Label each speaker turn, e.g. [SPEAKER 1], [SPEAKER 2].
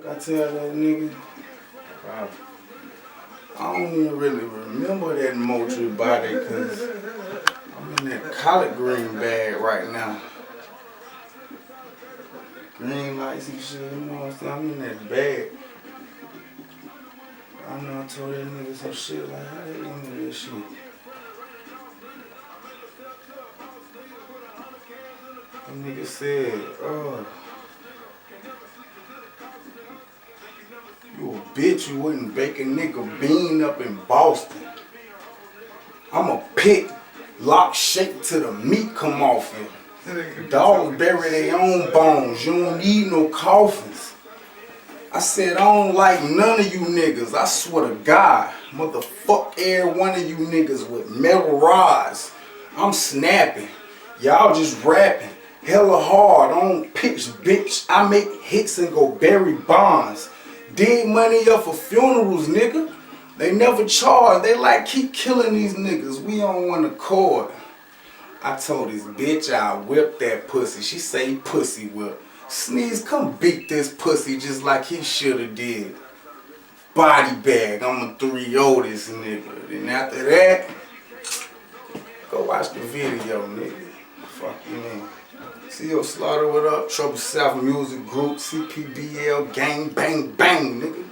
[SPEAKER 1] I tell that nigga, I don't even really remember that motor body because I'm in that collard green bag right now. Green lights and shit, you know what I'm saying? I'm in that bag. I know I told that nigga some shit like, how they into this shit? That nigga said, you a bitch, you wouldn't bake a nigga bean up in Boston. I'm a pit, lock shake till the meat come off it. Dogs bury their own bones, you don't need no coffins. I said I don't like none of you niggas, I swear to God. Motherfuck every one of you niggas with metal rods. I'm snapping, y'all just rapping. Hella hard, I don't pitch, bitch. I make hits and go bury bonds. Dig money up for funerals, nigga. They never charge. They like keep killing these niggas. We on one accord. I told this bitch I whip that pussy. She say pussy whip. Sneeze, come beat this pussy just like he shoulda did. Body bag. I'ma 3-0 this nigga. Then after that, go watch the video, nigga. Fuck you, man. CO Slaughter, what up? Trouble South Music Group, CPBL, gang, bang, bang, nigga.